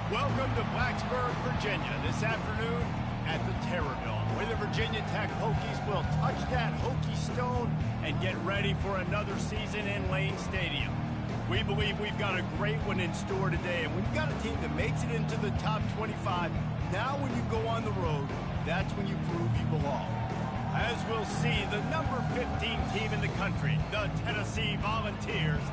Welcome to Blacksburg, Virginia, this afternoon at the Terrordome, where the Virginia Tech Hokies will touch that Hokie stone and get ready for another season in Lane Stadium. We believe we've got a great one in store today, and when you've got a team that makes it into the top 25, now when you go on the road, that's when you prove you belong. As we'll see, the number 15 team in the country, the Tennessee Volunteers,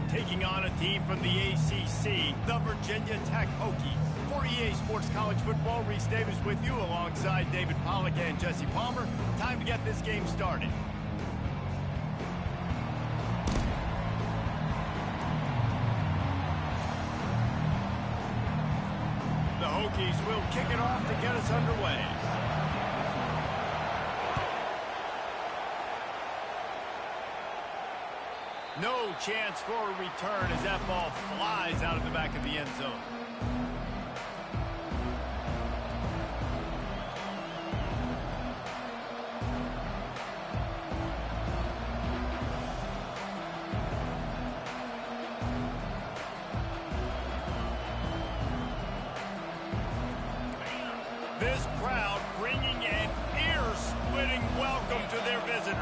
taking on a team from the ACC, the Virginia Tech Hokies. For EA Sports College Football, Reese Davis with you alongside David Pollack and Jesse Palmer. Time to get this game started. The Hokies will kick it off to get us underway. No chance for a return as that ball flies out of the back of the end zone. This crowd bringing an ear-splitting welcome to their visitors.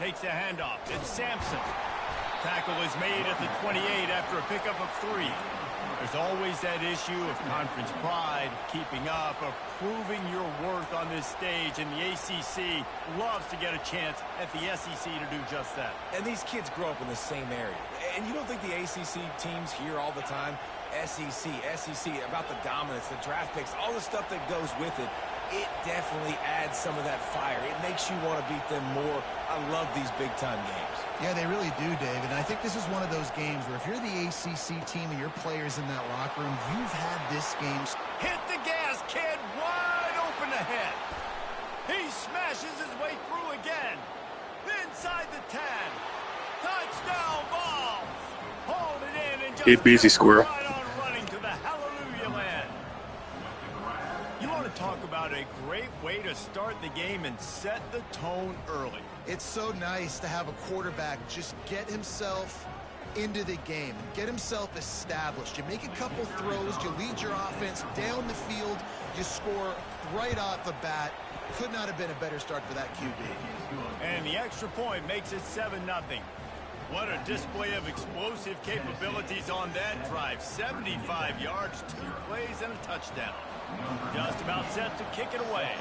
Takes the handoff. It's Sampson. Tackle is made at the 28 after a pickup of 3. There's always that issue of conference pride, of keeping up, of proving your worth on this stage, and the ACC loves to get a chance at the SEC to do just that. And these kids grow up in the same area. And you don't think the ACC teams hear all the time, SEC, about the dominance, the draft picks, all the stuff that goes with it. It definitely adds some of that fire. It makes you want to beat them more. I love these big-time games. Yeah, they really do, David. And I think this is one of those games where if you're the ACC team and your players in that locker room, you've had this game. Hit the gas, kid. Wide open ahead. He smashes his way through again. Inside the 10. Touchdown balls. Hold it in and just Get busy, squirrel. right on running to the hallelujah land. You want to talk about a great way to start the game and set the tone early. It's so nice to have a quarterback just get himself into the game, get himself established. You make a couple throws, you lead your offense down the field, you score right off the bat. Could not have been a better start for that QB. And the extra point makes it 7-0. What a display of explosive capabilities on that drive. 75 yards, 2 plays, and a touchdown. Just about set to kick it away.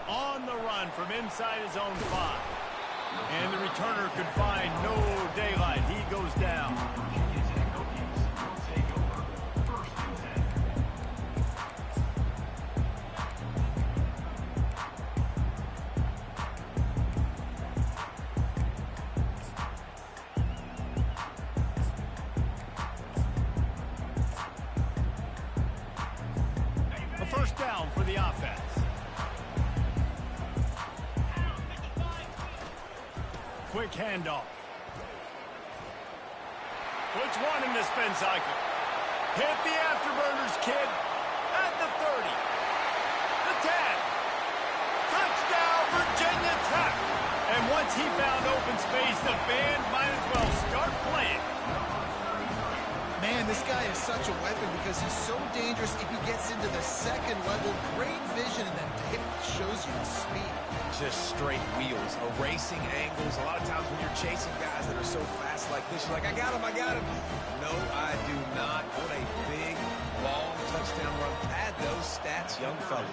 On the run from inside his own 5. And the returner could find no daylight. He goes down. First down for the offense. Quick handoff. Puts one in the spin cycle. Hit the afterburners, kid. At the 30. The 10. Touchdown, Virginia Tech. And once he found open space, the band might as well start playing. Man, this guy is such a weapon because he's so dangerous if he gets into the second level. Great vision, and then it shows you the speed. Just straight wheels, erasing angles. A lot of times when you're chasing guys that are so fast like this, you're like, I got him. No, I do not. What a big, long touchdown run. Pad those stats, young fella.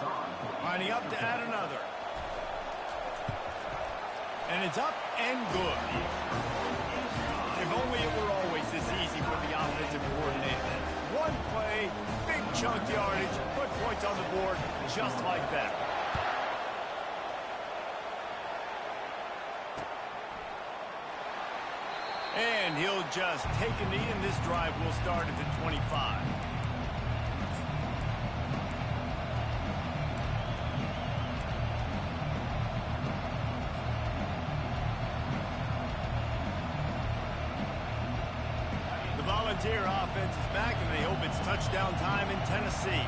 Lining up to add another. And it's up and good. If only it were always this easy for the offensive coordinator. One play, big chunk yardage, put points on the board just like that. And he'll just take a knee, and this drive will start at the 25. The Volunteer offense is back, and they hope it's touchdown time in Tennessee.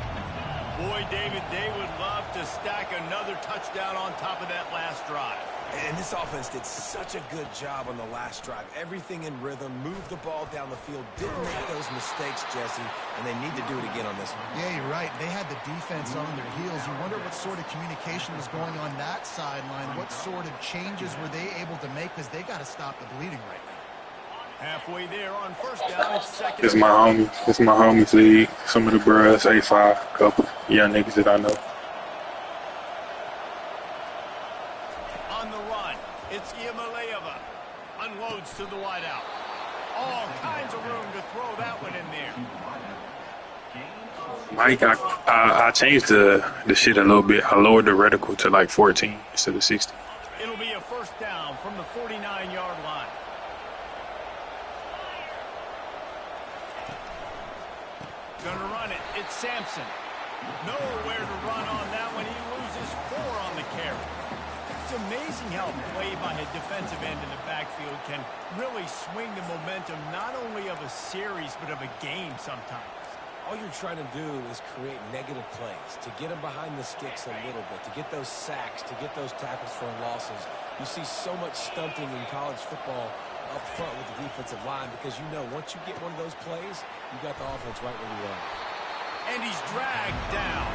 Boy, David, they would love to stack another touchdown on top of that last drive. And this offense did such a good job on the last drive. Everything in rhythm, moved the ball down the field, didn't make those mistakes, Jesse, and they need to do it again on this one. Yeah, you're right. They had the defense on their heels. You wonder what sort of communication was going on that sideline. What sort of changes were they able to make, because they got to stop the bleeding right now. Halfway there on first down, it's second. It's my homie. It's my homies league. Some of the bros, A5, couple young niggas that I know. On the run, it's Iamaleava. Unloads to the wideout. All kinds of room to throw that one in there. Mike, I changed the shit a little bit. I lowered the reticle to like 14 instead of 60. It'll be a first down from the 49-yard line. Gonna run it. It's Sampson. Nowhere to run on that one. He loses 4 on the carry. It's amazing how a play by a defensive end in the backfield can really swing the momentum not only of a series but of a game sometimes. All you're trying to do is create negative plays, to get them behind the sticks a little bit, to get those sacks, to get those tackles for losses. You see so much stunting in college football up front with the defensive line, because you know once you get one of those plays, you got the offense right where you want. And he's dragged down.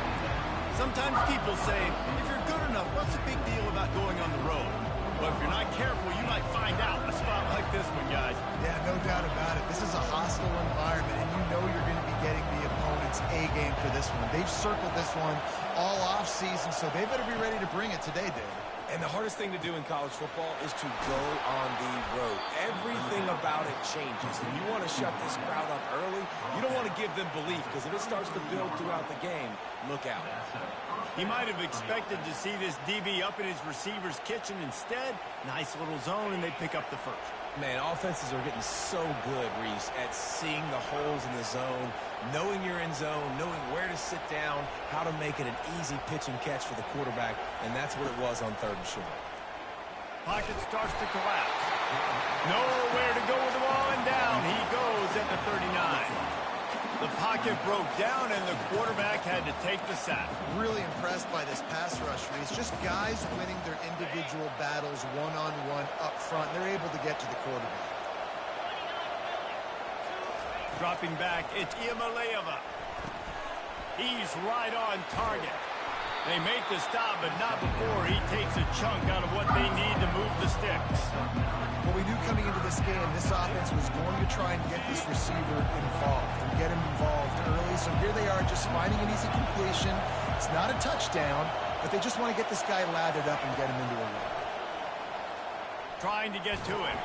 Sometimes people say, if you're good enough, what's the big deal about going on the road? Well, if you're not careful, you might find out in a spot like this one, guys. Yeah, no doubt about it. This is a hostile environment, and you know you're going to be getting the opponent's A game for this one. They've circled this one all off season, so they better be ready to bring it today, David. And the hardest thing to do in college football is to go on the road. Everything about it changes, and you want to shut this crowd up early. You don't want to give them belief, because if it starts to build throughout the game, look out. He might have expected to see this DB up in his receiver's kitchen. Instead, nice little zone, and they pick up the first. Man, offenses are getting so good, Reese, at seeing the holes in the zone, knowing you're in zone, knowing where to sit down, how to make it an easy pitch and catch for the quarterback, and that's what it was on 3rd and short. Pocket starts to collapse. Nowhere to go with the ball, and down he goes at the 39. The pocket broke down, and the quarterback had to take the sack. Really impressed by this pass rush, Reese. Just guys winning their individual battles one-on-one up front. They're able to get to the quarterback. Dropping back, it's Iamaleava. He's right on target. They make the stop, but not before he takes a chunk out of what they need to move the sticks. Well, we knew coming into this game, this offense was going to try and get this receiver involved and get him involved early. So here they are just finding an easy completion. It's not a touchdown, but they just want to get this guy lathered up and get him into a run. Trying to get to him.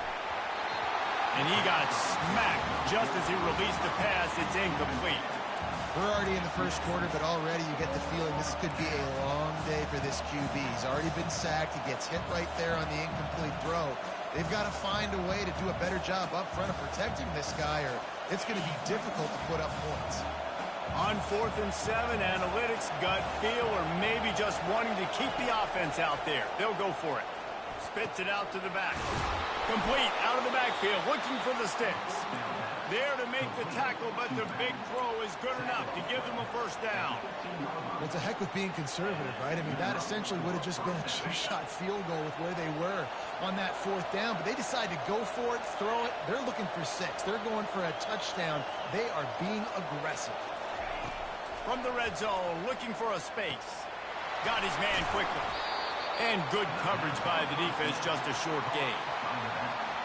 And he got smacked just as he released the pass. It's incomplete. We're already in the first quarter, but already you get the feeling this could be a long day for this QB. He's already been sacked. He gets hit right there on the incomplete throw. They've got to find a way to do a better job up front of protecting this guy, or it's going to be difficult to put up points. On 4th and 7, analytics, gut feel, or maybe just wanting to keep the offense out there. They'll go for it. Spits it out to the back. Complete, out of the backfield, looking for the sticks. There to make the tackle, but the big throw is good enough to give them a first down. Well, it's a heck with being conservative, right? I mean, that essentially would have just been a two-shot field goal with where they were on that 4th down, but they decided to go for it, throw it. They're looking for 6. They're going for a touchdown. They are being aggressive. From the red zone, looking for a space. Got his man quickly. And good coverage by the defense, just a short gain.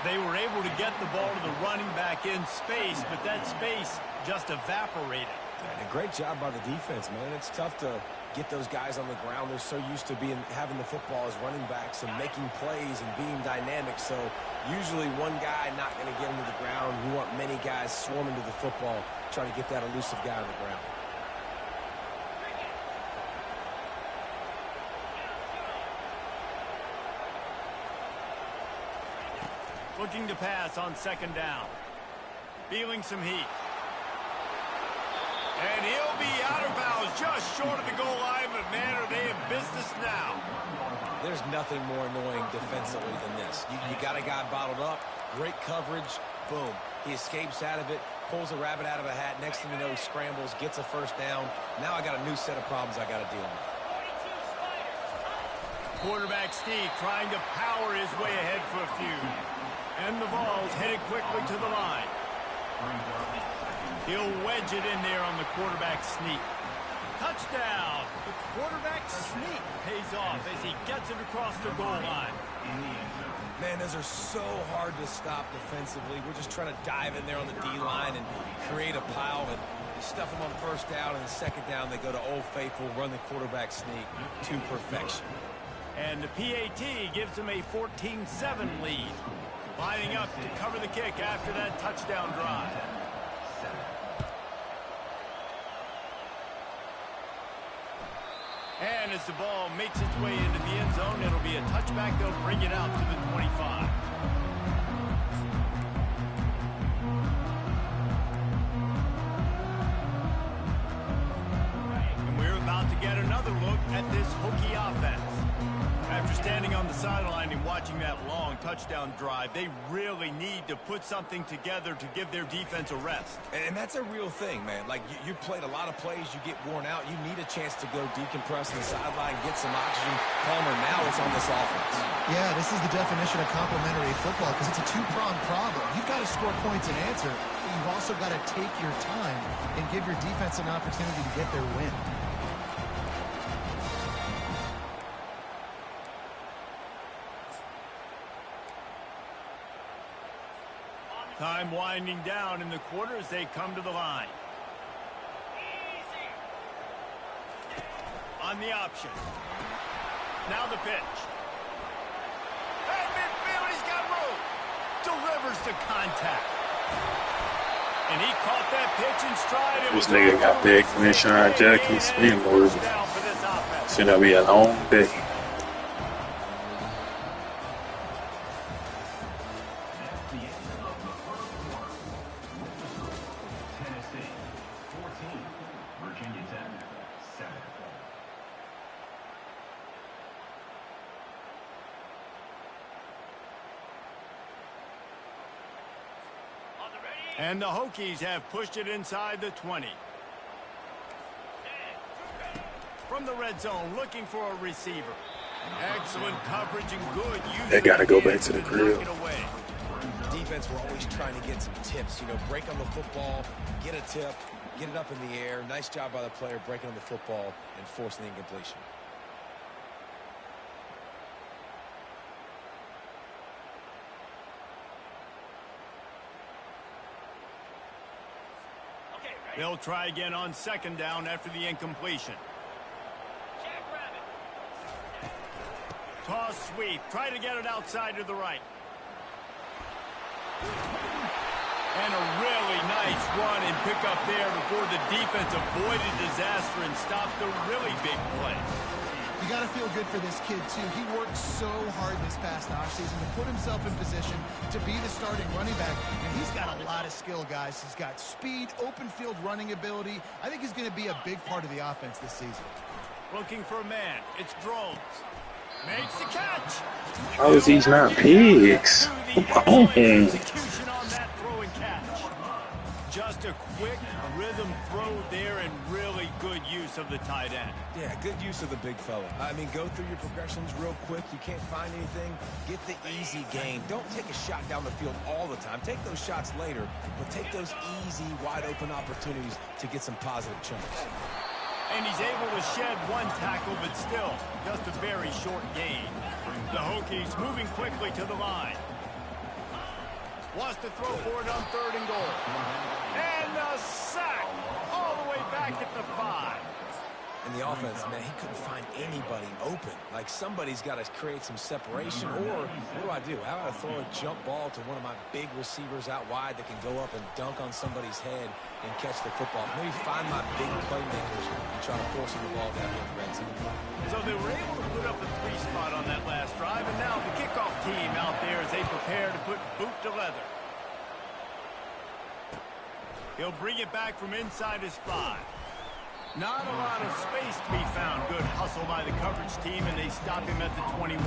They were able to get the ball to the running back in space, but that space just evaporated. And a great job by the defense, man. It's tough to get those guys on the ground. They're so used to having the football as running backs and making plays and being dynamic. So usually one guy not going to get him to the ground. You want many guys swarming to the football, trying to get that elusive guy on the ground. Looking to pass on 2nd down. Feeling some heat. And he'll be out of bounds just short of the goal line, but man, are they in business now. There's nothing more annoying defensively than this. You got a guy bottled up, great coverage, boom. He escapes out of it, pulls a rabbit out of a hat. Next thing you know, he scrambles, gets a first down. Now I got a new set of problems I got to deal with. Quarterback Steve trying to power his way ahead for a few. And the ball's headed quickly to the line. He'll wedge it in there on the quarterback sneak. Touchdown! The quarterback sneak pays off as he gets it across the goal line. Man, those are so hard to stop defensively. We're just trying to dive in there on the D-line and create a pile and stuff them on first down, and the second down they go to Old Faithful, run the quarterback sneak to perfection. And the PAT gives them a 14-7 lead. Lining up to cover the kick after that touchdown drive. And as the ball makes its way into the end zone, it'll be a touchback. They'll bring it out to the 25. And we're about to get another look at this Hokie offense. After standing on the sideline and watching that long touchdown drive, they really need to put something together to give their defense a rest. And that's a real thing, man. Like, you played a lot of plays, you get worn out, you need a chance to go decompress on the sideline, get some oxygen. Palmer, now it's on this offense. Yeah, this is the definition of complementary football because it's a two-pronged problem. You've got to score points and answer, but you've also got to take your time and give your defense an opportunity to get their win. Time winding down in the quarter as they come to the line. On the option. Now the pitch. At midfield, he's got room. Delivers the contact. And he caught that pitch in stride. This nigga got big Michigan Jackie's speed move. It's gonna be a long day. And the Hokies have pushed it inside the 20. From the red zone, looking for a receiver. Excellent coverage and good use. They gotta go back to the crib. Defense, we're always trying to get some tips. You know, break on the football, get a tip, get it up in the air. Nice job by the player breaking on the football and forcing the incompletion. They'll try again on second down after the incompletion. Toss sweep. Try to get it outside to the right. And a really nice run and pick up there before the defense avoided disaster and stopped the really big play. You got to feel good for this kid, too. He worked so hard this past offseason to put himself in position to be the starting running back, and he's got a lot of skill, guys. He's got speed, open field running ability. I think he's going to be a big part of the offense this season. Looking for a man. It's Drones. Makes the catch. How is these not pigs? Come on. Execution on that throw and catch. Just a quick rhythm throw there and really good use of the tight end. Yeah, good use of the big fella. I mean, go through your progressions real quick. You can't find anything. Get the easy gain. Don't take a shot down the field all the time. Take those shots later, but take those easy, wide-open opportunities to get some positive chunks. And he's able to shed one tackle, but still, just a very short gain. The Hokies moving quickly to the line. Wants to throw for it on third and goal. And a sack all the way back at the 5. And the offense, man, he couldn't find anybody open. Like, somebody's got to create some separation. Or what do? How about I throw a jump ball to one of my big receivers out wide that can go up and dunk on somebody's head and catch the football? Maybe find my big playmakers and try to force them the ball down here in the red zone. So they were able to put up a 3 spot on that last drive, and now the kickoff team out there as they prepare to put boot to leather. He'll bring it back from inside his 5. Not a lot of space to be found. Good hustle by the coverage team, and they stop him at the 21.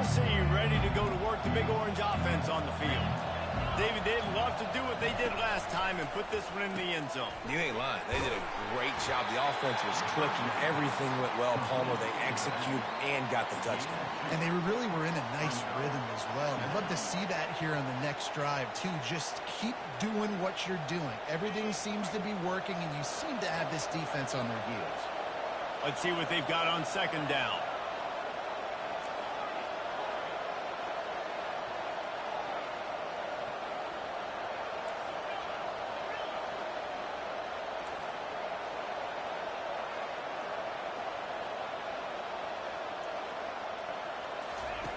We'll see, ready to go to work the Big Orange offense on the field. David, they'd love to do what they did last time and put this one in the end zone. You ain't lying. They did a great job. The offense was clicking. Everything went well. Palmer, they executed and got the touchdown. And they really were in a nice rhythm as well. I'd love to see that here on the next drive, too. Just keep doing what you're doing. Everything seems to be working, and you seem to have this defense on their heels. Let's see what they've got on second down.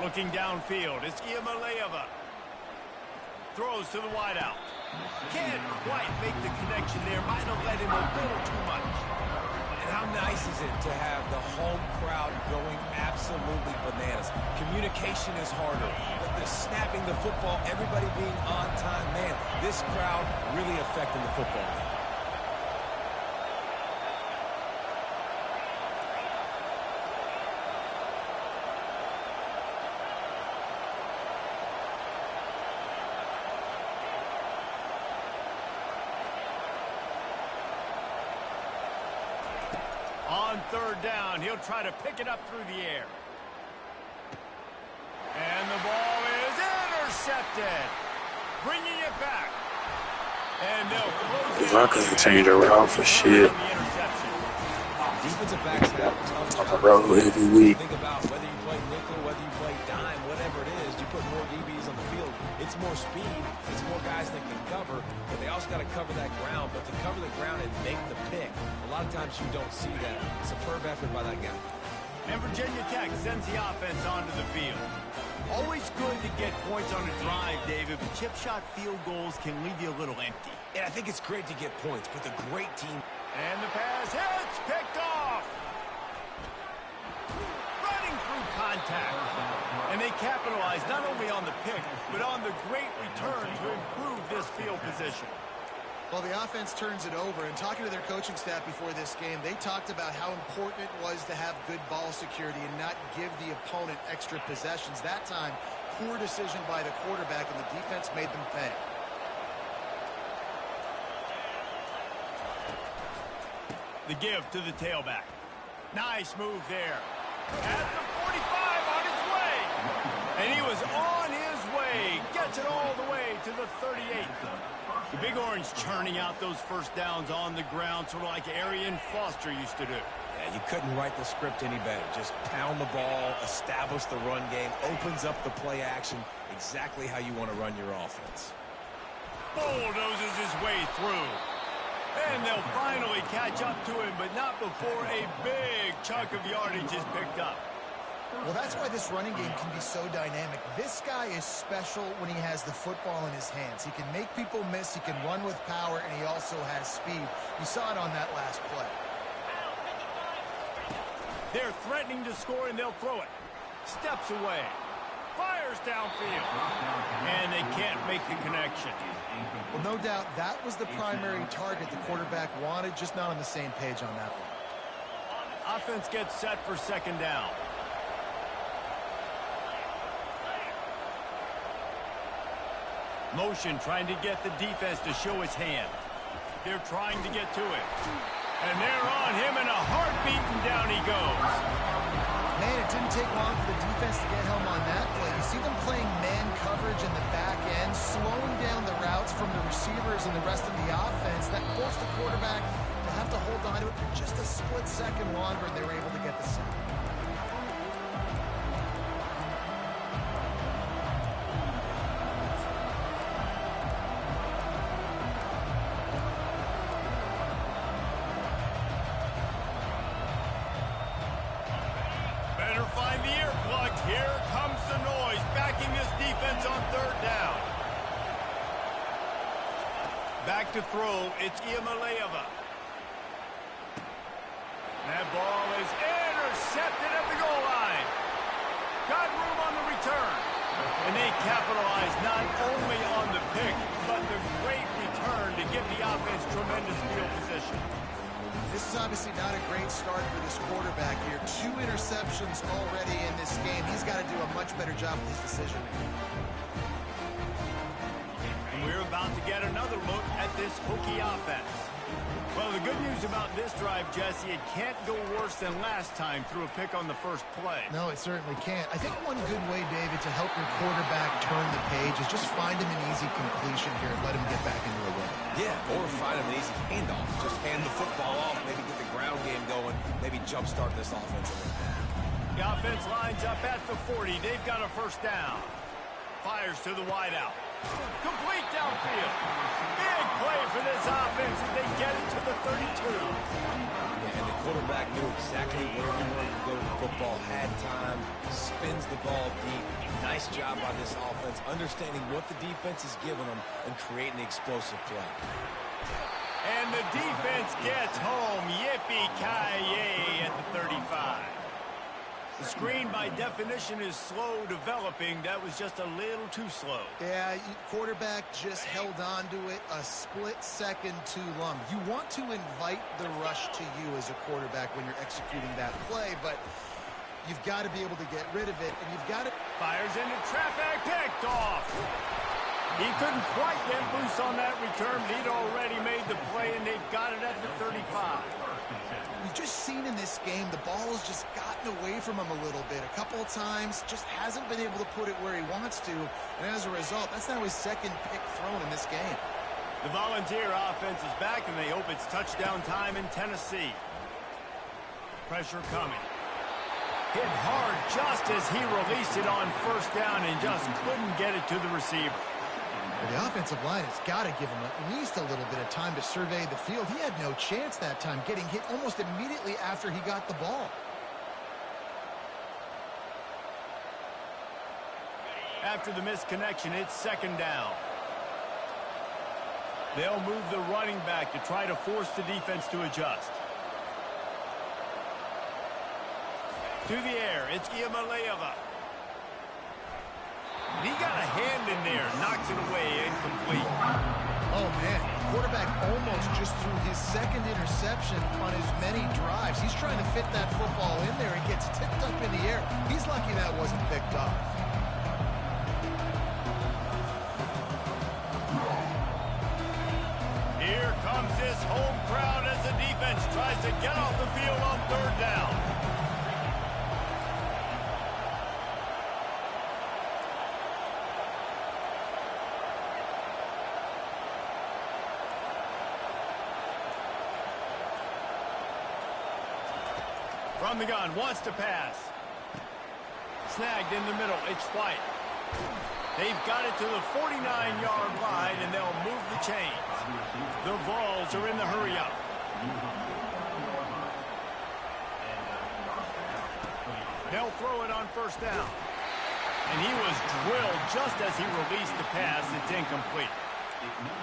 Looking downfield, it's Iamaleava. Throws to the wideout. Can't quite make the connection there. Might have let him a little too much. And how nice is it to have the home crowd going absolutely bananas? Communication is harder. The snapping the football, everybody being on time. Man, this crowd really affecting the football game. On third down, he'll try to pick it up through the air. And the ball is intercepted. Bringing it back. And they'll close it. I couldn't change the route for shit. Defensive backs have tough On the road every week. Think about whether you play nickel, whether you play dime, whatever it is, you put more DBs on the field. It's more speed, it's more guys that can cover, but they also got to cover that ground. But to cover the ground and make the pick, a lot of times you don't see that. Superb effort by that guy. And Virginia Tech sends the offense onto the field. Always good to get points on a drive, David, but chip shot field goals can leave you a little empty. And I think it's great to get points, but the great team. And the pass hits, picked off. Running through contact. And they capitalize not only on the pick, but on the great return to improve this field position. Well, the offense turns it over, and talking to their coaching staff before this game, they talked about how important it was to have good ball security and not give the opponent extra possessions. That time, poor decision by the quarterback, and the defense made them pay. The give to the tailback. Nice move there. At the 45, on his way. And he was on his way. Gets it all the way to the 38. The Big Orange churning out those first downs on the ground, sort of like Arian Foster used to do. Yeah, you couldn't write the script any better. Just pound the ball, establish the run game, opens up the play action, exactly how you want to run your offense. Bulldozes his way through. And they'll finally catch up to him, but not before a big chunk of yardage is picked up. Well, that's why this running game can be so dynamic. This guy is special when he has the football in his hands. He can make people miss, he can run with power, and he also has speed. You saw it on that last play. They're threatening to score, and they'll throw it. Steps away. Fires downfield. And they can't make the connection. Well, no doubt that was the primary target the quarterback wanted, just not on the same page on that one. Offense gets set for second down. Motion trying to get the defense to show his hand. They're trying to get to it. And they're on him in a heartbeat, and down he goes. Man, it didn't take long for the defense to get home on that play. You see them playing man coverage in the back end, slowing down the routes from the receivers and the rest of the offense. That forced the quarterback to have to hold on to it for just a split second longer, and they were able to get the sack. Here comes the noise, backing this defense on third down. Back to throw, it's Iamaleava. That ball is intercepted at the goal line. Got room on the return. And they capitalize not only on the pick, but the great return to give the offense tremendous field position. This is obviously not a great start for this quarterback here. 2 interceptions already in this game. He's got to do a much better job with his decision-making. And we're about to get another look at this Hokie offense. Well, the good news about this drive, Jesse, it can't go worse than last time through a pick on the first play. No, it certainly can't. I think one good way, David, to help your quarterback turn the page is just find him an easy completion here and let him get back into a rhythm. Yeah, or find him an easy handoff. Just hand the football off, maybe get the ground game going, maybe jumpstart this offense a little bit. The offense lines up at the 40. They've got a first down. Fires to the wideout. Complete downfield. Big play for this offense as they get it to the 32. Yeah, and the quarterback knew exactly where he wanted to go with the football, had time, spins the ball deep. Nice job by this offense, understanding what the defense is giving them and creating the explosive play. And the defense gets home. Yippee-ki-yay at the 35. The screen, by definition, is slow developing. That was just a little too slow. Yeah, quarterback just held on to it a split second too long. You want to invite the rush to you as a quarterback when you're executing that play, but you've got to be able to get rid of it, and you've got to... Fires into traffic, picked off. He couldn't quite get loose on that return, but he'd already made the play, and they've got it at the 35. We've just seen in this game the ball has just gotten away from him a little bit. A couple of times, just hasn't been able to put it where he wants to. And as a result, that's now his second pick thrown in this game. The Volunteer offense is back, and they hope it's touchdown time in Tennessee. Pressure coming. Hit hard just as he released it on first down and just couldn't get it to the receiver. Well, the offensive line has got to give him at least a little bit of time to survey the field. He had no chance that time, getting hit almost immediately after he got the ball. After the misconnection, it's second down. They'll move the running back to try to force the defense to adjust. To the air, it's Iamaleava. He got a hand in there, knocks it away, incomplete. Oh, man, quarterback almost just threw his second interception on as many drives. He's trying to fit that football in there and gets tipped up in the air. He's lucky that wasn't picked off. Here comes this home crowd as the defense tries to get off the field on third down. From the gun, wants to pass. Snagged in the middle, it's White. They've got it to the 49-yard line, and they'll move the chains. The Vols are in the hurry-up. They'll throw it on first down. And he was drilled just as he released the pass. It's incomplete.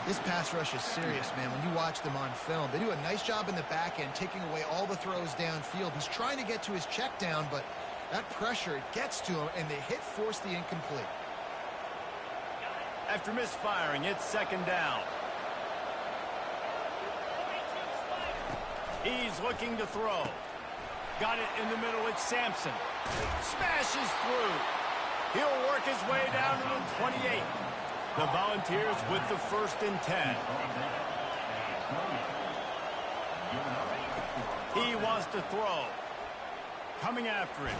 This pass rush is serious, man. When you watch them on film, they do a nice job in the back end, taking away all the throws downfield. He's trying to get to his check down, but that pressure gets to him, and the hit forced the incomplete. After misfiring, it's second down. He's looking to throw. Got it in the middle, it's Sampson. Smashes through. He'll work his way down to the 28. The Volunteers with the 1st and 10. He wants to throw. Coming after it.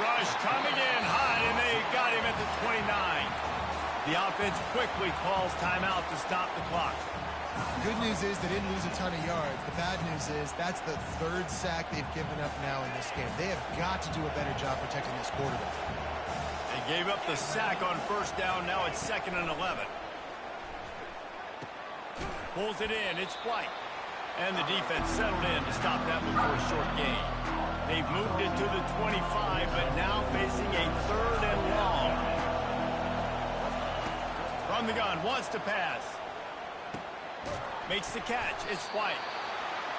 Rush coming in hot, and they got him at the 29. The offense quickly calls timeout to stop the clock. Good news is they didn't lose a ton of yards. The bad news is that's the 3rd sack they've given up now in this game. They have got to do a better job protecting this quarterback. They gave up the sack on first down. Now it's 2nd and 11. Pulls it in. It's White. And the defense settled in to stop that before a short gain. They've moved it to the 25, but now facing a 3rd and long. From the gun, wants to pass. Makes the catch. It's White.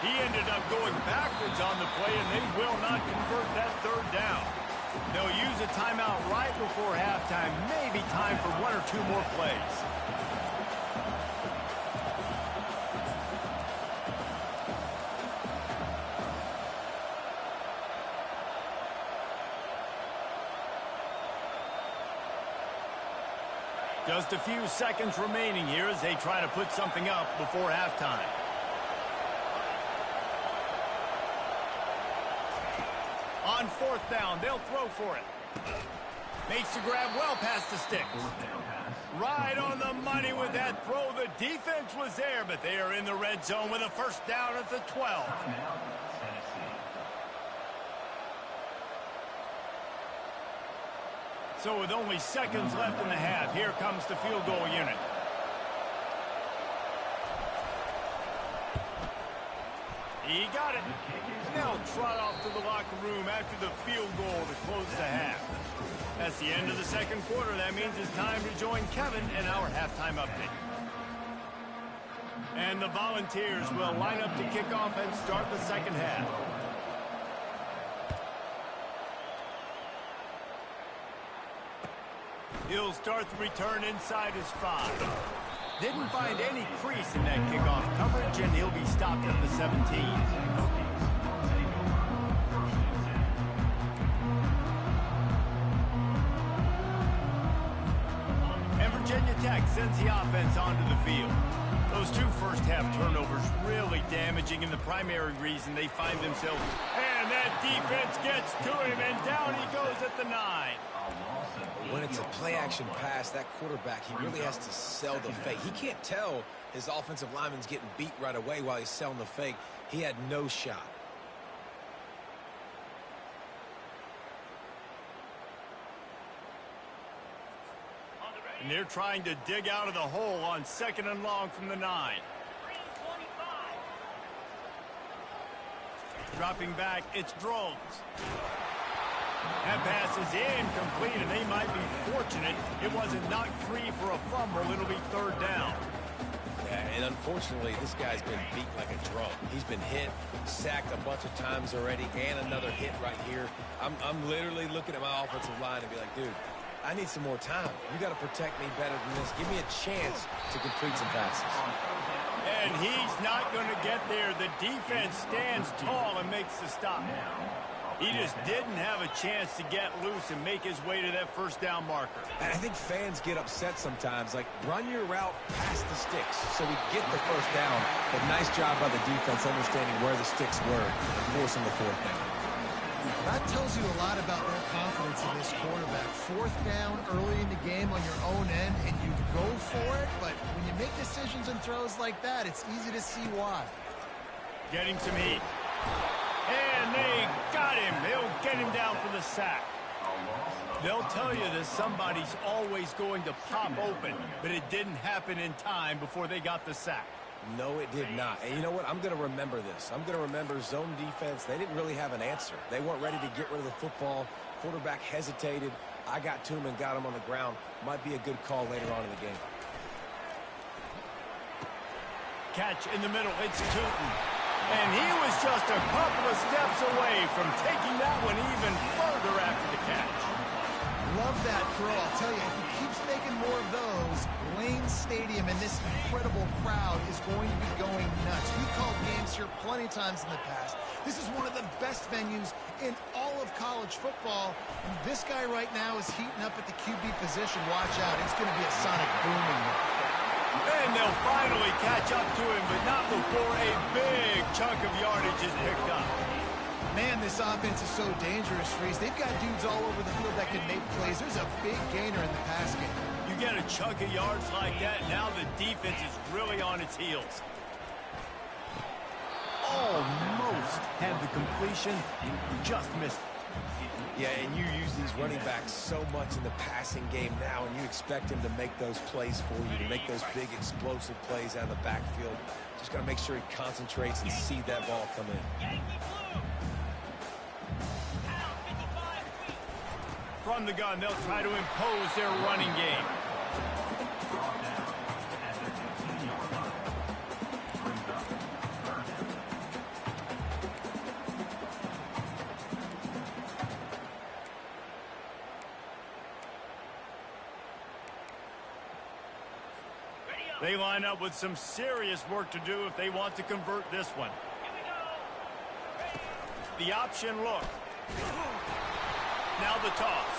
He ended up going backwards on the play, and they will not convert that 3rd down. They'll use a timeout right before halftime. Maybe time for 1 or 2 more plays. Just a few seconds remaining here as they try to put something up before halftime. On fourth down, they'll throw for it. Makes the grab well past the sticks. Right on the money with that throw. The defense was there, but they are in the red zone with a first down at the 12. So with only seconds left in the half, here comes the field goal unit. He got it. They'll trot off to the locker room after the field goal to close the half. That's the end of the second quarter. That means it's time to join Kevin in our halftime update. And the Volunteers will line up to kick off and start the second half. He'll start the return inside his 5. Didn't find any crease in that kickoff coverage, and he'll be stopped at the 17. And Virginia Tech sends the offense onto the field. Those two first-half turnovers really damaging, and the primary reason they find themselves. And that defense gets to him, and down he goes at the 9. When it's a play-action pass, that quarterback, he really has to sell the fake. He can't tell his offensive lineman's getting beat right away while he's selling the fake. He had no shot. And they're trying to dig out of the hole on 2nd and long from the 9. Dropping back, it's Drones. That pass is incomplete, and they might be fortunate it wasn't knocked free for a fumble. It'll be 3rd down. Yeah, and unfortunately, this guy's been beat like a drum. He's been hit, sacked a bunch of times already, and another hit right here. I'm literally looking at my offensive line and be like, dude, I need some more time. You got to protect me better than this. Give me a chance to complete some passes. And he's not going to get there. The defense stands tall and makes the stop. He just didn't have a chance to get loose and make his way to that first down marker. And I think fans get upset sometimes. Like, run your route past the sticks so we get the first down. But nice job by the defense understanding where the sticks were and forcing the 4th down. That tells you a lot about their confidence in this quarterback. 4th down early in the game on your own end, and you go for it. But when you make decisions and throws like that, it's easy to see why. Getting some heat. And they got him. They'll get him down for the sack. They'll tell you that somebody's always going to pop open, but it didn't happen in time before they got the sack. No, it did not. And you know what? I'm going to remember this. I'm going to remember zone defense. They didn't really have an answer. They weren't ready to get rid of the football. Quarterback hesitated. I got to him and got him on the ground. Might be a good call later on in the game. Catch in the middle. It's Tootin. And he was just a couple of steps away from taking that one even further after the catch. Love that throw. I'll tell you, if he keeps making more of those, Lane Stadium and this incredible crowd is going to be going nuts. We've called games here plenty of times in the past. This is one of the best venues in all of college football. And this guy right now is heating up at the QB position. Watch out. It's going to be a sonic boom in here. And they'll finally catch up to him, but not before a big chunk of yardage is picked up. Man, this offense is so dangerous, Reese. They've got dudes all over the field that can make plays. There's a big gainer in the pass game. You get a chunk of yards like that, now the defense is really on its heels. Almost had the completion, just missed it. Yeah, and you use these running backs so much in the passing game now, and you expect him to make those plays for you, to make those big explosive plays out of the backfield. Just got to make sure he concentrates and see that ball come in. From the gun, they'll try to impose their running game. They line up with some serious work to do if they want to convert this one. The option look. Now the toss.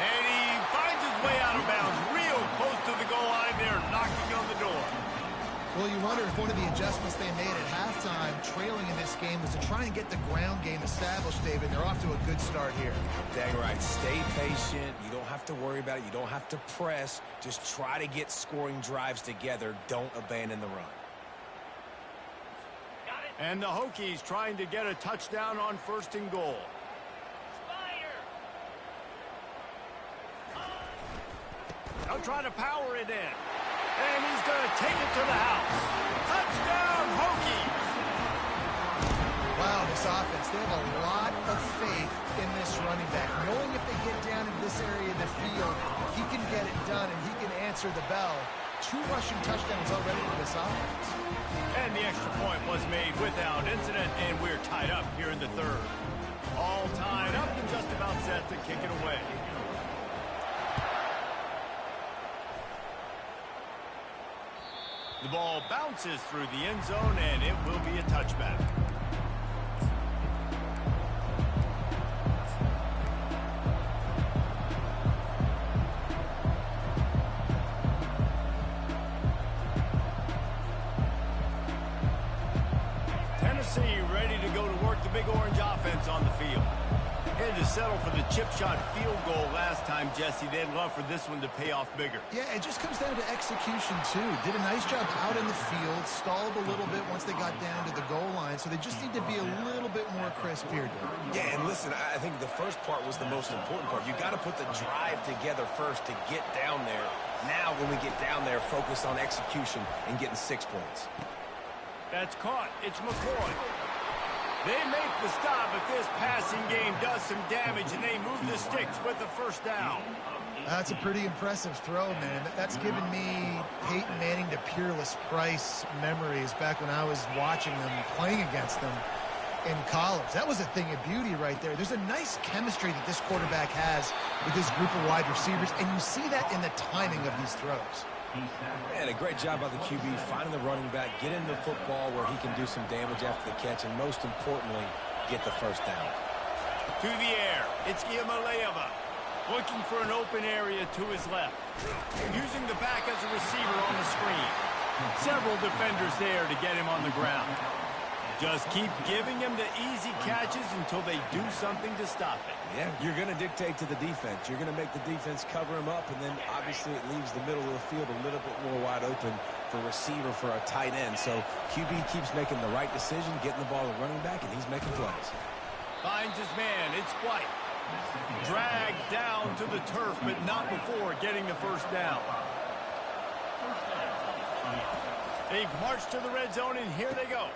And he finds his way out of bounds, real close to the goal line there, knocking on the door. Well, you wonder if one of the adjustments they made at halftime, trailing in this game, was to try and get the ground game established, David. They're off to a good start here. Dang right. Stay patient. You don't have to worry about it. You don't have to press. Just try to get scoring drives together. Don't abandon the run. And the Hokies trying to get a touchdown on 1st and goal. They'll try to power it in. And he's going to take it to the house. Touchdown, Hokies! Wow, this offense, they have a lot of faith in this running back. Knowing if they get down in this area of the field, he can get it done and he can answer the bell. 2 rushing touchdowns already for this offense. And the extra point was made without incident, and we're tied up here in the 3rd. All tied up and just about set to kick it away. The ball bounces through the end zone, and it will be a touchback. Tennessee ready to go to work the Big Orange offense on the field. Had to settle for the chip shot field goal last time, Jesse. They'd love for this one to pay off bigger. Yeah, it just comes down to execution, too. Did a nice job out in the field, stalled a little bit once they got down to the goal line, so they just need to be a little bit more crisp here. Yeah, and listen, I think the first part was the most important part. You got to put the drive together first to get down there. Now, when we get down there, focus on execution and getting 6 points. That's caught. It's McCoy. They make the stop, but this passing game does some damage, and they move the sticks with the 1st down. That's a pretty impressive throw, man. That's given me Peyton Manning to Peerless Price memories back when I was watching them, playing against them in college. That was a thing of beauty right there. There's a nice chemistry that this quarterback has with his group of wide receivers, and you see that in the timing of these throws. And a great job by the QB finding the running back, getting the football where he can do some damage after the catch, and most importantly, get the 1st down. To the air, it's Iamaleava, looking for an open area to his left, using the back as a receiver on the screen. Several defenders there to get him on the ground. Just keep giving him the easy catches until they do something to stop it. Yeah, you're going to dictate to the defense. You're going to make the defense cover him up, and then obviously it leaves the middle of the field a little bit more wide open for receiver for a tight end. So QB keeps making the right decision, getting the ball to running back, and he's making plays. Finds his man. It's White. Dragged down to the turf, but not before getting the 1st down. They've marched to the red zone, and here they go.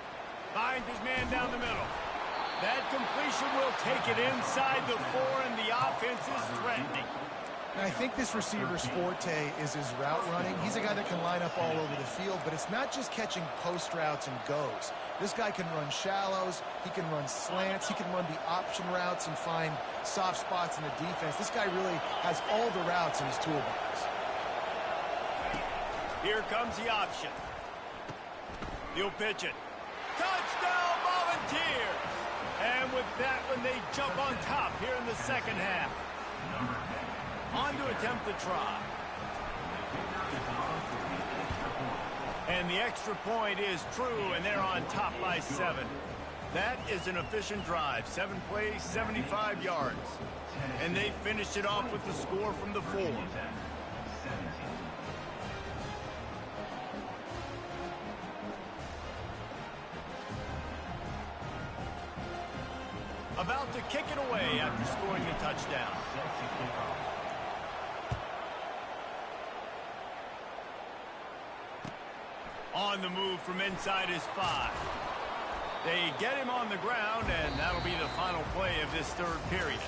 Finds his man down the middle. That completion will take it inside the 4, and the offense is threatening. And I think this receiver's forte is his route running. He's a guy that can line up all over the field, but it's not just catching post routes and goes. This guy can run shallows, he can run slants, he can run the option routes and find soft spots in the defense. This guy really has all the routes in his toolbox. Here comes the option. He'll pitch it. Touchdown, Volunteers! And with that one, they jump on top here in the 2nd half. On to attempt the try. And the extra point is true, and they're on top by 7. That is an efficient drive. 7 plays, 75 yards. And they finished it off with the score from the 4. About to kick it away after scoring the touchdown. On the move from inside his 5. They get him on the ground, and that'll be the final play of this 3rd period.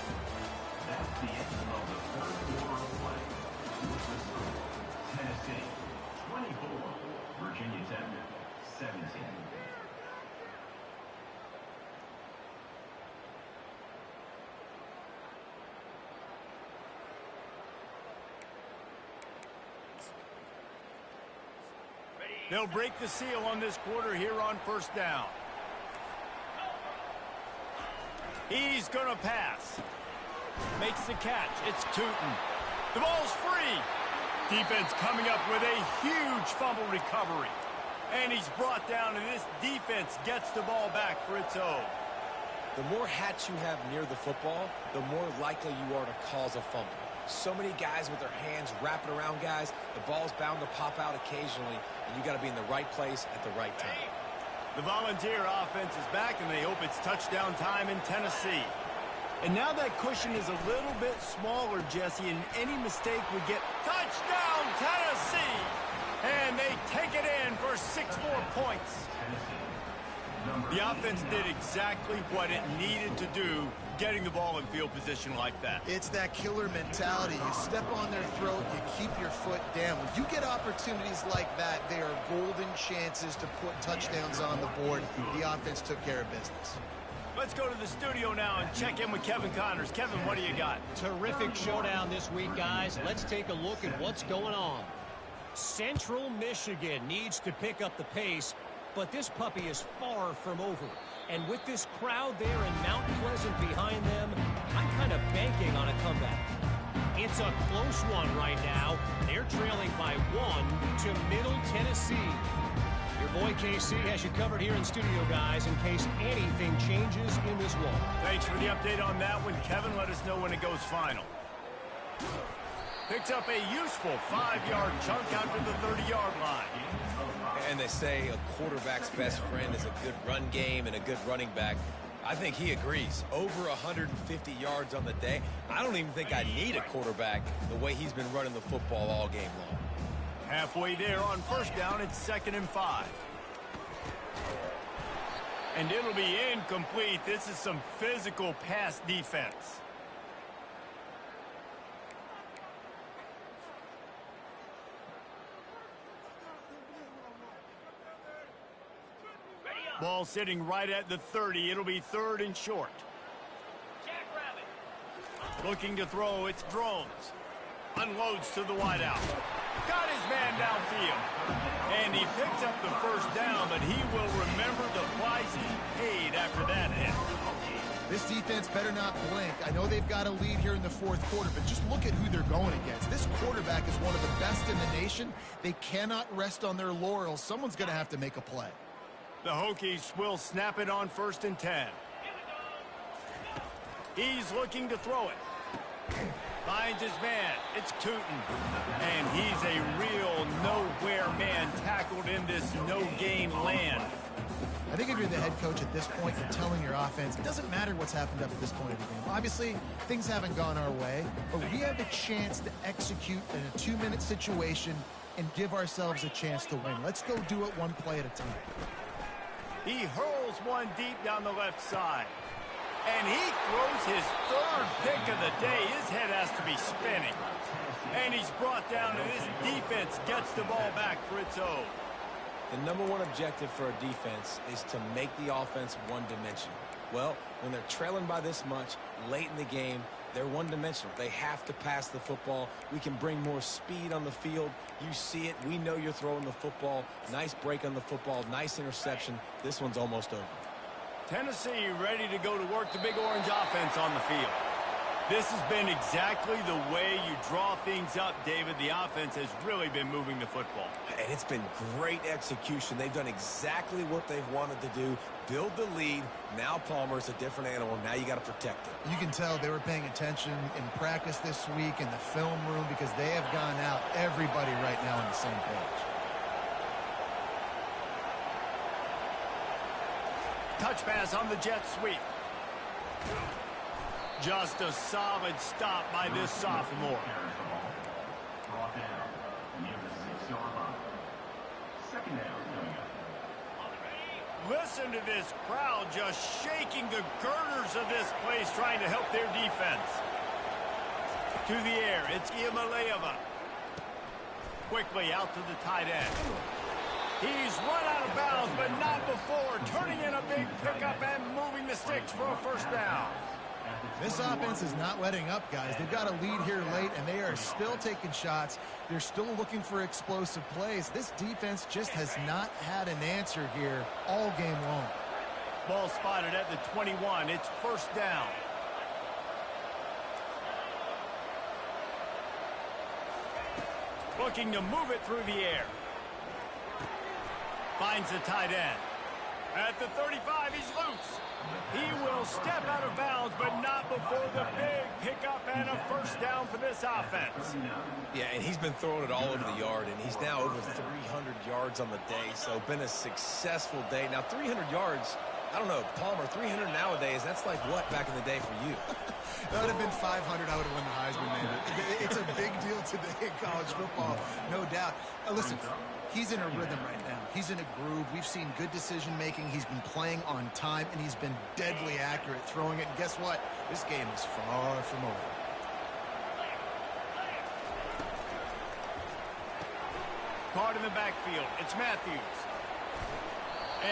That's the end of the 3rd quarter of play. Tennessee, 24. Virginia Tech, 17. They'll break the seal on this quarter here on 1st down. He's going to pass. Makes the catch. It's Tootin. The ball's free. Defense coming up with a huge fumble recovery. And he's brought down, and this defense gets the ball back for its own. The more hats you have near the football, the more likely you are to cause a fumble. So many guys with their hands wrapping around guys, the ball's bound to pop out occasionally, and you got to be in the right place at the right time. The Volunteer offense is back, and they hope it's touchdown time in Tennessee. And now that cushion is a little bit smaller, Jesse, and any mistake would get touchdown Tennessee! And they take it in for 6 more points. The offense did exactly what it needed to do, getting the ball in field position like that. It's that killer mentality. You step on their throat, you keep your foot down. When you get opportunities like that, they are golden chances to put touchdowns on the board. The offense took care of business. Let's go to the studio now and check in with Kevin Connors. Kevin, what do you got? Terrific showdown this week, guys. Let's take a look at what's going on. Central Michigan needs to pick up the pace, but this puppy is far from over. And with this crowd there in Mount Pleasant behind them, I'm kind of banking on a comeback. It's a close one right now. They're trailing by 1 to Middle Tennessee. Your boy KC has you covered here in studio, guys, in case anything changes in this one. Thanks for the update on that one, Kevin. Let us know when it goes final. Picks up a useful 5-yard chunk out to the 30-yard line. And they say a quarterback's best friend is a good run game and a good running back. I think he agrees. Over 150 yards on the day. I don't even think I need a quarterback the way he's been running the football all game long. Halfway there on first down, it's 2nd and 5. And it'll be incomplete. This is some physical pass defense. Ball sitting right at the 30. It'll be 3rd and short. Looking to throw, it's Drones. Unloads to the wideout. Got his man downfield. And he picks up the first down, but he will remember the price he paid after that hit. This defense better not blink. I know they've got a lead here in the 4th quarter, but just look at who they're going against. This quarterback is one of the best in the nation. They cannot rest on their laurels. Someone's going to have to make a play. The Hokies will snap it on 1st and 10. He's looking to throw it. Finds his man. It's Tootin. And he's a real nowhere man tackled in this no-gain land. I think if you're the head coach at this point, you're telling your offense, it doesn't matter what's happened up at this point of the game. Obviously, things haven't gone our way, but we have a chance to execute in a 2-minute situation and give ourselves a chance to win. Let's go do it one play at a time. He hurls one deep down the left side. And he throws his 3rd pick of the day. His head has to be spinning. And he's brought down, and this defense gets the ball back for its own. The number one objective for a defense is to make the offense one-dimensional. Well, when they're trailing by this much late in the game, they're one-dimensional. They have to pass the football. We can bring more speed on the field. You see it. We know you're throwing the football. Nice break on the football. Nice interception. This one's almost over. Tennessee ready to go to work the Big Orange offense on the field. This has been exactly the way you draw things up, David. The offense has really been moving the football. And it's been great execution. They've done exactly what they've wanted to do. Build the lead. Now Palmer's a different animal. Now you got to protect it. You can tell they were paying attention in practice this week in the film room because they have gone out, everybody right now on the same page. Touch pass on the jet sweep. Just a solid stop by this sophomore. Brought down near the 6-yard line. 2nd down coming up. Listen to this crowd just shaking the girders of this place, trying to help their defense. To the air, it's Iamaleava. Quickly out to the tight end. He's run out of bounds, but not before. Turning in a big pickup and moving the sticks for a first down. This offense is not letting up, guys. They've got a lead here late, and they are still taking shots. They're still looking for explosive plays. This defense just has not had an answer here all game long. Ball spotted at the 21. It's first down. Looking to move it through the air. Finds the tight end. At the 35, he's loose. He will step out of bounds, but not before the big pickup and a first down for this offense. Yeah, and he's been throwing it all over the yard, and he's now over 300 yards on the day, so been a successful day. Now, 300 yards, I don't know, Palmer, 300 nowadays, that's like what back in the day for you? That would have been 500. I would have won the Heisman, man. It's a big deal today in college football, no doubt. Listen, he's in a rhythm right now. He's in a groove. We've seen good decision-making. He's been playing on time, and he's been deadly accurate throwing it. And guess what? This game is far from over. Caught in the backfield. It's Matthews.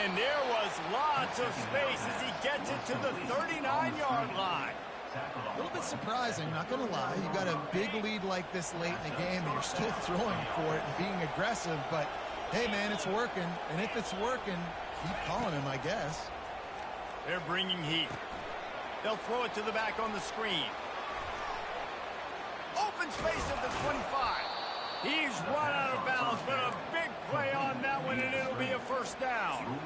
And there was lots of space as he gets it to the 39-yard line. A little bit surprising, not going to lie. You got a big lead like this late in the game, and you're still throwing for it and being aggressive. But, hey, man, it's working. And if it's working, keep calling him, I guess. They're bringing heat. They'll throw it to the back on the screen. Open space at the 25. He's run out of bounds, but a big play on that one, and it'll be a first down.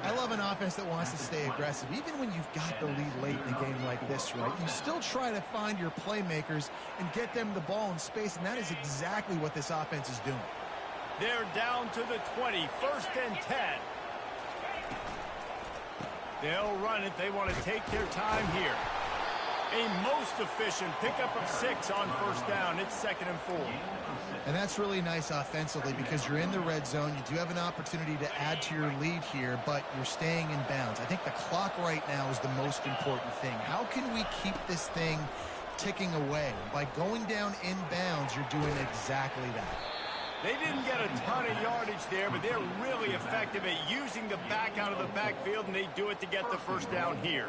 I love an offense that wants to stay aggressive. Even when you've got the lead late in a game like this, right, you still try to find your playmakers and get them the ball in space, and that is exactly what this offense is doing. They're down to the 20, first and 10. They'll run it. They want to take their time here. A most efficient pickup of 6 on first down. It's 2nd and 4. And that's really nice offensively because you're in the red zone. You do have an opportunity to add to your lead here, but you're staying in bounds. I think the clock right now is the most important thing. How can we keep this thing ticking away? By going down in bounds, you're doing exactly that. They didn't get a ton of yardage there, but they're really effective at using the back out of the backfield, and they do it to get the first down here.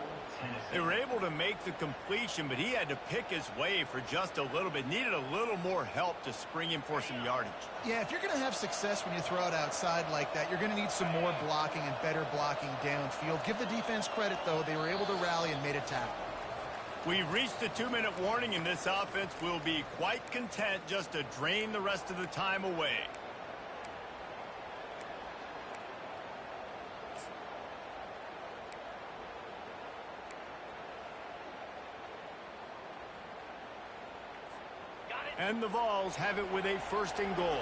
They were able to make the completion, but he had to pick his way for just a little bit. Needed a little more help to spring him for some yardage. Yeah, if you're going to have success when you throw it outside like that, you're going to need some more blocking and better blocking downfield. Give the defense credit, though. They were able to rally and made a tackle. We've reached the 2-minute warning, and this offense will be quite content just to drain the rest of the time away. And the Vols have it with a 1st and goal.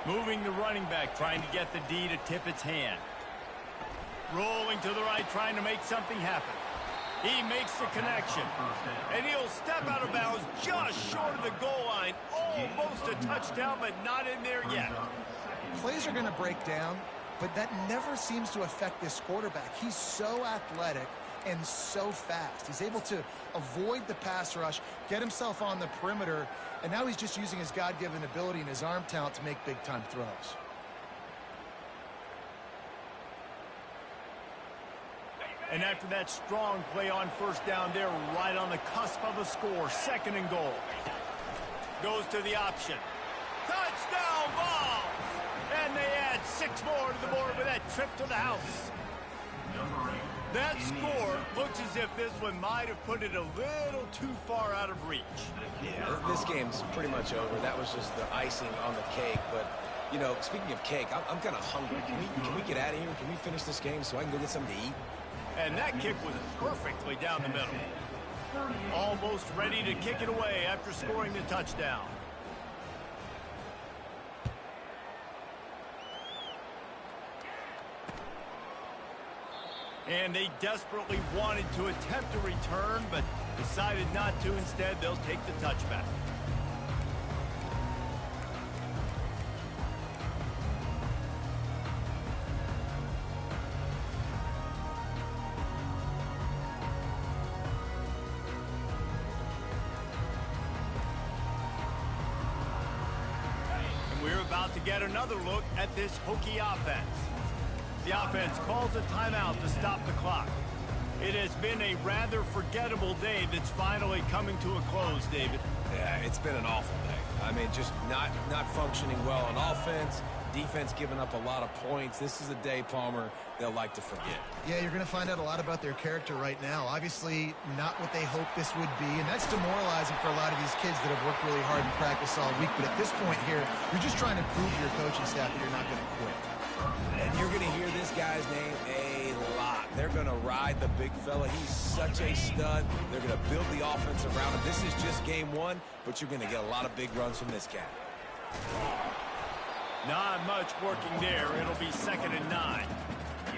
Moving the running back, trying to get the D to tip its hand. Rolling to the right, trying to make something happen. He makes the connection. And he'll step out of bounds just short of the goal line. Almost a touchdown, but not in there yet. Plays are going to break down, but that never seems to affect this quarterback. He's so athletic and so fast. He's able to avoid the pass rush, get himself on the perimeter, and now he's just using his God-given ability and his arm talent to make big-time throws. And after that strong play on first down, they're right on the cusp of a score. 2nd and goal. Goes to the option. Touchdown Vols! And they add 6 more to the board with that trip to the house. That score looks as if this one might have put it a little too far out of reach. Yeah, this game's pretty much over. That was just the icing on the cake. But, you know, speaking of cake, I'm kind of hungry. Can we get out of here? Can we finish this game so I can go get something to eat? And that kick was perfectly down the middle. Almost ready to kick it away after scoring the touchdown. And they desperately wanted to attempt a return, but decided not to. Instead, they'll take the touchback. And we're about to get another look at this Hokie offense. The offense calls a timeout to stop the clock. It has been a rather forgettable day that's finally coming to a close, David. Yeah, it's been an awful day. I mean, just not functioning well on offense, defense giving up a lot of points. This is a day, Palmer, they'll like to forget. Yeah, you're going to find out a lot about their character right now. Obviously, not what they hoped this would be, and that's demoralizing for a lot of these kids that have worked really hard in practice all week. But at this point here, you're just trying to prove to your coaching staff that you're not going to quit. And you're going to hear this guy's name a lot. They're going to ride the big fella. He's such a stud. They're going to build the offense around him. This is just game one, but you're going to get a lot of big runs from this guy. Not much working there. It'll be 2nd and 9.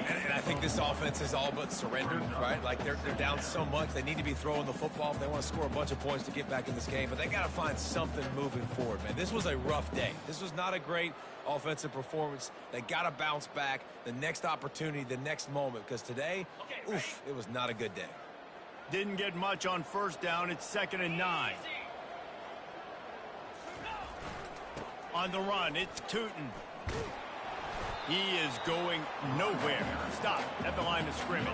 And I think this offense is all but surrendered, right? Like they're down so much. They need to be throwing the football if they want to score a bunch of points to get back in this game. But they got to find something moving forward, man. This was a rough day. This was not a great offensive performance. They got to bounce back the next opportunity, the next moment. Because today, oof, it was not a good day. Didn't get much on 1st down. It's 2nd and 9. On the run, it's Tootin. He is going nowhere. Stop at the line of scrimmage.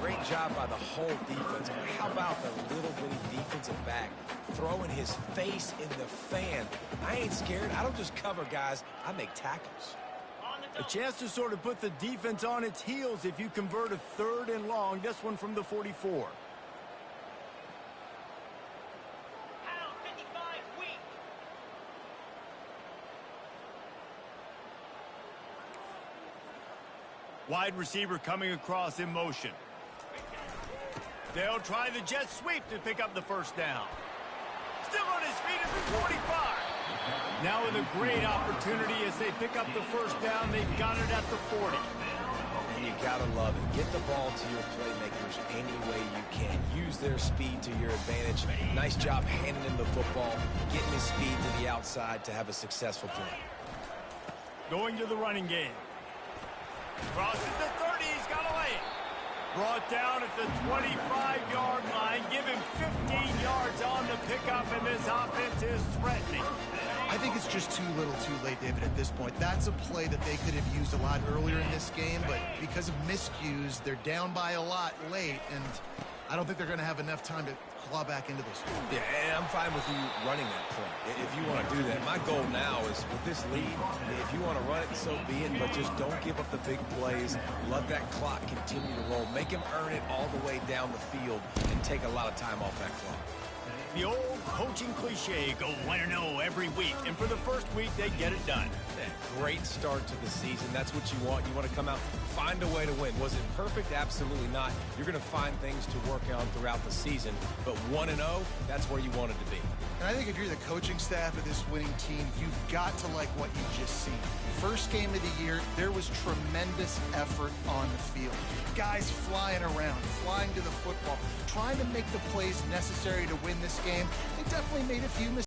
Great job by the whole defense. But how about the little bitty defensive back throwing his face in the fan? I ain't scared. I don't just cover guys. I make tackles. A chance to sort of put the defense on its heels if you convert a 3rd and long. This one from the 44. Wide receiver coming across in motion. They'll try the jet sweep to pick up the 1st down. Still on his feet at the 45. Now with a great opportunity as they pick up the 1st down. They've got it at the 40. And you got to love it. Get the ball to your playmakers any way you can. Use their speed to your advantage. Nice job handing him the football, getting his speed to the outside to have a successful play. Going to the running game. Crosses the 30, he's got to lay it. Brought down at the 25-yard line. Give him 15 yards on the pickup, and this offense is threatening. I think it's just too little too late, David, at this point. That's a play that they could have used a lot earlier in this game, but because of miscues, they're down by a lot late, and I don't think they're going to have enough time to claw back into this. Yeah, and I'm fine with you running that play if you want to do that. My goal now is with this lead, if you want to run it, so be it, but just don't give up the big plays. Let that clock continue to roll. Make him earn it all the way down the field and take a lot of time off that clock. The old coaching cliche, go 1-0 every week, and for the first week, they get it done. Yeah, great start to the season. That's what you want. You want to come out, find a way to win. Was it perfect? Absolutely not. You're going to find things to work on throughout the season, but 1-0, that's where you want it to be. And I think if you're the coaching staff of this winning team, you've got to like what you just seen. First game of the year, there was tremendous effort on the field. Guys flying around, flying to the football, trying to make the plays necessary to win this game. They definitely made a few mistakes.